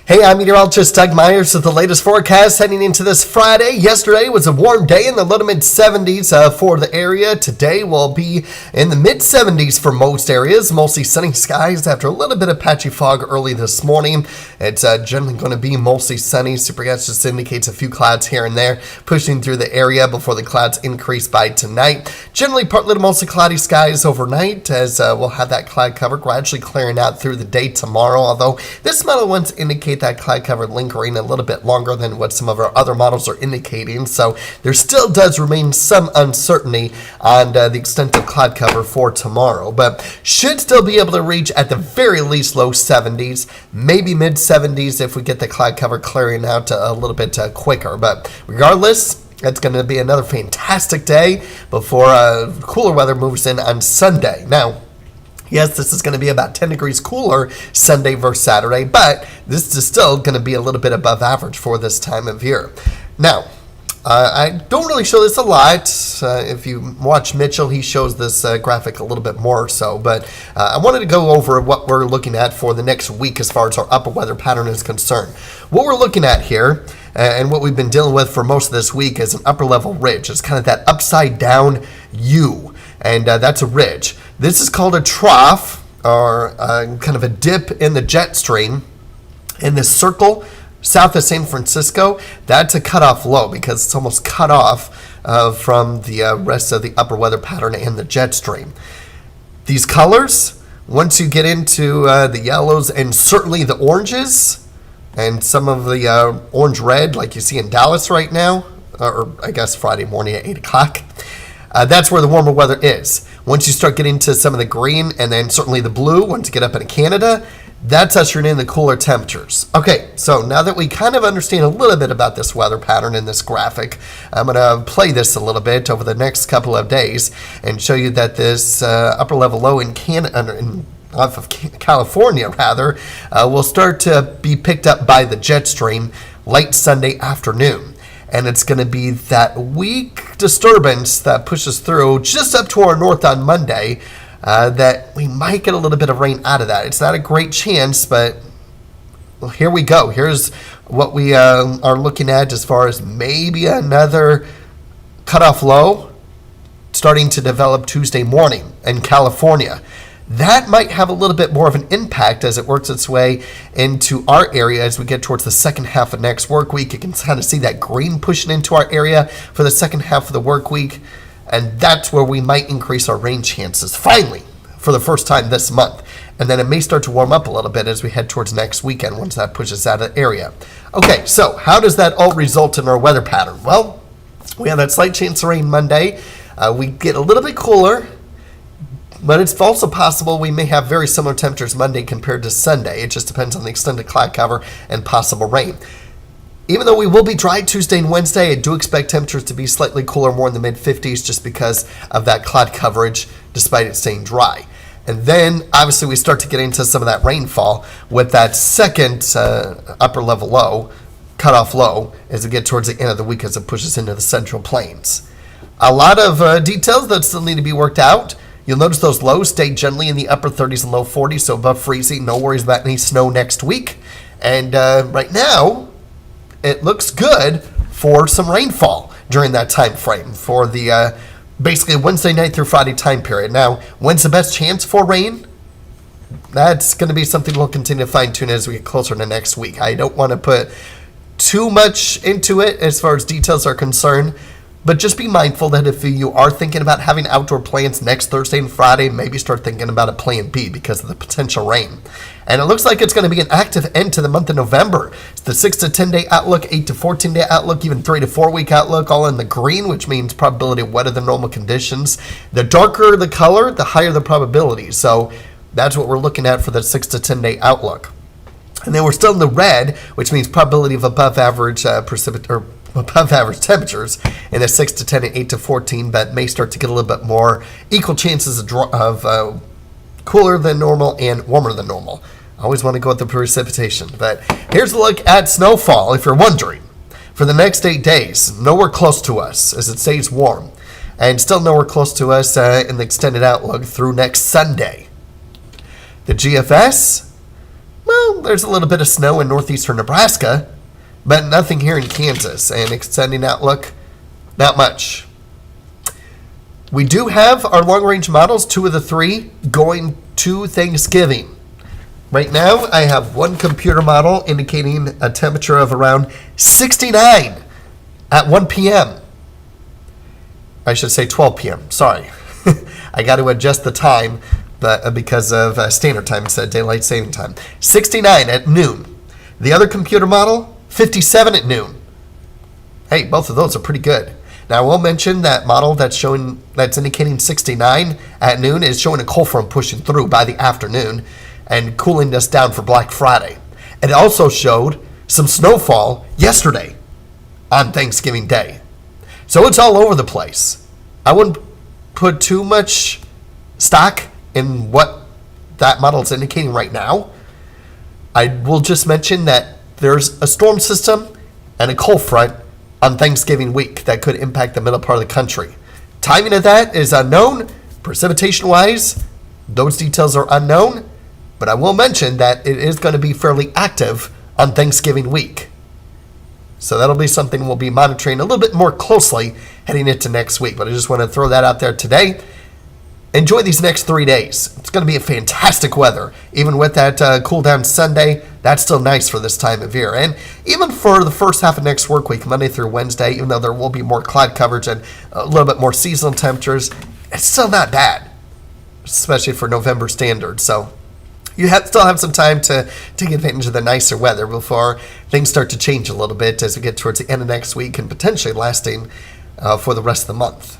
Hey, I'm meteorologist Doug Myers with the latest forecast heading into this Friday. Yesterday was a warm day in the low to mid 70s for the area. Today will be in the mid 70s for most areas. Mostly sunny skies after a little bit of patchy fog early this morning. It's generally going to be mostly sunny. Supercast just indicates a few clouds here and there pushing through the area before the clouds increase by tonight. Generally partly to mostly cloudy skies overnight as we'll have that cloud cover gradually clearing out through the day tomorrow. Although this model ones indicate that cloud cover lingering a little bit longer than what some of our other models are indicating. So there still does remain some uncertainty on the extent of cloud cover for tomorrow, but should still be able to reach at the very least low 70s, maybe mid 70s if we get the cloud cover clearing out a little bit quicker. But regardless, it's going to be another fantastic day before cooler weather moves in on Sunday. Now, yes, this is going to be about 10 degrees cooler Sunday versus Saturday, but this is still going to be a little bit above average for this time of year. Now, I don't really show this a lot. If you watch Mitchell, he shows this graphic a little bit more so, but I wanted to go over what we're looking at for the next week as far as our upper weather pattern is concerned. What we're looking at here and what we've been dealing with for most of this week is an upper level ridge. It's kind of that upside down U, and that's a ridge. This is called a trough, or kind of a dip in the jet stream. In this circle south of San Francisco, that's a cutoff low because it's almost cut off from the rest of the upper weather pattern and the jet stream. These colors, once you get into the yellows and certainly the oranges, and some of the orange-red like you see in Dallas right now, or I guess Friday morning at 8 o'clock, that's where the warmer weather is. Once you start getting to some of the green and then certainly the blue, once you get up into Canada, that's ushering in the cooler temperatures. Okay, so now that we kind of understand a little bit about this weather pattern in this graphic, I'm going to play this a little bit over the next couple of days and show you that this upper level low in Canada, off of California rather, will start to be picked up by the jet stream late Sunday afternoon. And it's going to be that weak disturbance that pushes through just up to our north on Monday that we might get a little bit of rain out of that. It's not a great chance, but well, here we go. Here's what we are looking at as far as maybe another cutoff low starting to develop Tuesday morning in California. That might have a little bit more of an impact as it works its way into our area as we get towards the second half of next work week. You can kind of see that green pushing into our area for the second half of the work week, and that's where we might increase our rain chances finally for the first time this month. And then it may start to warm up a little bit as we head towards next weekend once that pushes out of the area. Okay, so how does that all result in our weather pattern? Well, we have that slight chance of rain Monday. We get a little bit cooler, but it's also possible we may have very similar temperatures Monday compared to Sunday. It just depends on the extent of cloud cover and possible rain. Even though we will be dry Tuesday and Wednesday, I do expect temperatures to be slightly cooler, more in the mid-50s, just because of that cloud coverage, despite it staying dry. And then, obviously, we start to get into some of that rainfall with that second upper level low, cutoff low, as we get towards the end of the week as it pushes into the central plains. A lot of details that still need to be worked out. You'll notice those lows stay generally in the upper 30s and low 40s, so above freezing. No worries about any snow next week. And right now, it looks good for some rainfall during that time frame for the basically Wednesday night through Friday time period. Now, when's the best chance for rain? That's going to be something we'll continue to fine-tune as we get closer to next week. I don't want to put too much into it as far as details are concerned, but just be mindful that if you are thinking about having outdoor plans next Thursday and Friday, maybe start thinking about a plan B because of the potential rain. And it looks like it's going to be an active end to the month of November. It's the 6 to 10 day outlook, 8 to 14 day outlook, even 3 to 4 week outlook, all in the green, which means probability of wetter than normal conditions. The darker the color, the higher the probability. So that's what we're looking at for the 6 to 10 day outlook. And then we're still in the red, which means probability of above average above average temperatures in the 6 to 10 and 8 to 14, but may start to get a little bit more equal chances of cooler than normal and warmer than normal. I always want to go with the precipitation, but here's a look at snowfall if you're wondering. For the next 8 days, nowhere close to us as it stays warm, and still nowhere close to us in the extended outlook through next Sunday. The GFS, Well, there's a little bit of snow in northeastern Nebraska, but nothing here in Kansas. And extending outlook, not much. We do have our long-range models, 2 of the 3, going to Thanksgiving. Right now, I have one computer model indicating a temperature of around 69 at 1 p.m. I should say 12 p.m. Sorry. I got to adjust the time because of standard time instead of daylight saving time. 69 at noon. The other computer model, 57 at noon. Hey, both of those are pretty good. Now, I will mention that model that's indicating 69 at noon is showing a cold front pushing through by the afternoon and cooling us down for Black Friday. It also showed some snowfall yesterday on Thanksgiving Day. So it's all over the place. I wouldn't put too much stock in what that model is indicating right now. I will just mention that there's a storm system and a cold front on Thanksgiving week that could impact the middle part of the country. Timing of that is unknown. Precipitation-wise, those details are unknown, but I will mention that it is going to be fairly active on Thanksgiving week. So that'll be something we'll be monitoring a little bit more closely heading into next week, but I just want to throw that out there today. Enjoy these next 3 days. It's going to be a fantastic weather. Even with that cool down Sunday, that's still nice for this time of year. And even for the first half of next work week, Monday through Wednesday, even though there will be more cloud coverage and a little bit more seasonal temperatures, it's still not bad, especially for November standards. So you still have some time to take advantage of the nicer weather before things start to change a little bit as we get towards the end of next week and potentially lasting for the rest of the month.